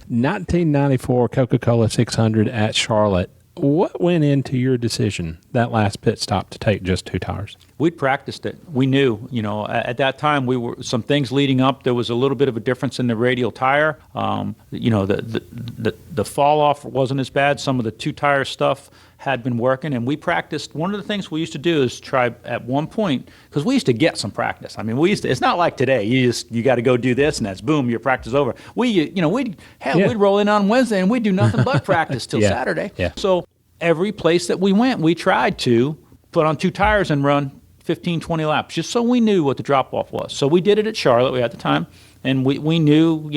1994 Coca-Cola 600 at Charlotte. What went into your decision, that last pit stop, to take just 2 tires? We'd practiced it. We knew, at that time some things leading up. There was a little bit of a difference in the radial tire. The fall off wasn't as bad. Some of the 2-tire stuff had been working, and we practiced. One of the things we used to do is try at one point, because we used to get some practice. I mean, it's not like today. You got to go do this, and that's boom, your practice is over. We'd roll in on Wednesday, and we'd do nothing but practice till Saturday. Yeah. So every place that we went, we tried to put on 2 tires and run 15, 20 laps, just so we knew what the drop-off was. So we did it at Charlotte at the time, and we knew,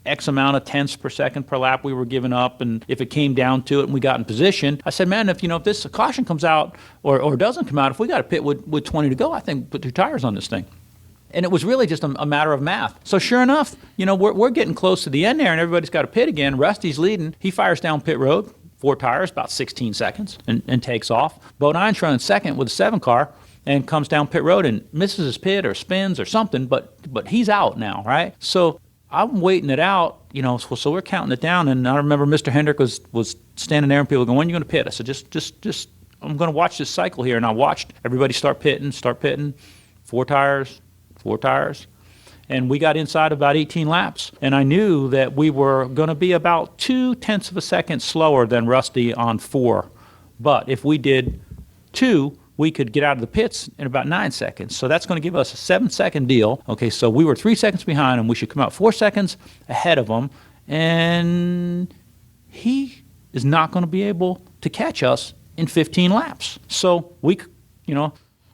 X amount of tenths per second per lap we were giving up, and if it came down to it and we got in position, I said, man, if this caution comes out or doesn't come out, if we got a pit with 20 to go, I think put 2 tires on this thing. And it was really just a matter of math. So sure enough, we're getting close to the end there, and everybody's got a pit again. Rusty's leading. He fires down pit road, 4 tires, about 16 seconds, and takes off. Bodine's running second with a 7 car and comes down pit road and misses his pit or spins or something, but he's out now, right? So I'm waiting it out, so we're counting it down, and I remember Mr. Hendrick was standing there, and people going, when are you going to pit? I said, just, I'm going to watch this cycle here, and I watched everybody start pitting, 4 tires, and we got inside about 18 laps, and I knew that we were going to be about 0.2 of a second slower than Rusty on 4, but if we did 2, we could get out of the pits in about 9 seconds. So that's going to give us a 7-second deal. Okay, so we were 3 seconds behind him. We should come out 4 seconds ahead of him, and he is not going to be able to catch us in 15 laps. So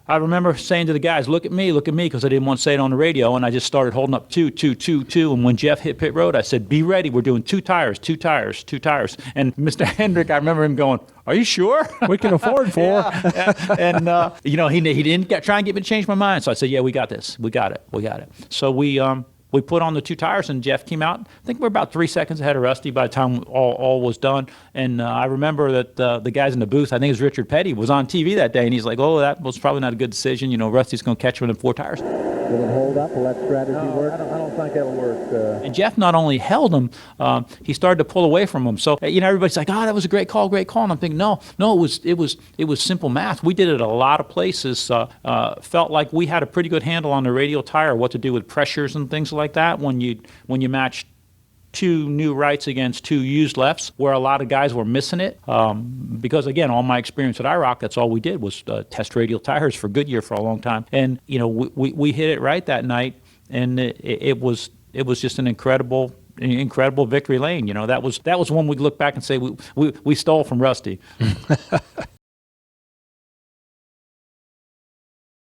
I remember saying to the guys, look at me, because I didn't want to say it on the radio, and I just started holding up 2, 2, 2, 2, and when Jeff hit pit road, I said, be ready, we're doing 2 tires. And Mr. Hendrick, I remember him going, are you sure? We can afford 4. Yeah. And, he didn't try and get me to change my mind, so I said, yeah, we got this, we got it. So we put on the 2 tires, and Jeff came out. I think we're about 3 seconds ahead of Rusty by the time all was done. And I remember that the guys in the booth, I think it was Richard Petty, was on TV that day, and he's like, oh, that was probably not a good decision. Rusty's going to catch him in 4 tires. Will it hold up? Will that strategy work? I don't think that'll work. And Jeff not only held him, he started to pull away from him. So, everybody's like, that was a great call. And I'm thinking, no, it was simple math. We did it at a lot of places. Felt like we had a pretty good handle on the radial tire, what to do with pressures and things like that when you match 2 new rights against 2 used lefts, where a lot of guys were missing it. Because again, all my experience at IROC, that's all we did was test radial tires for Goodyear for a long time. And we hit it right that night, and it was just an incredible victory lane. That was one we'd look back and say we stole from Rusty.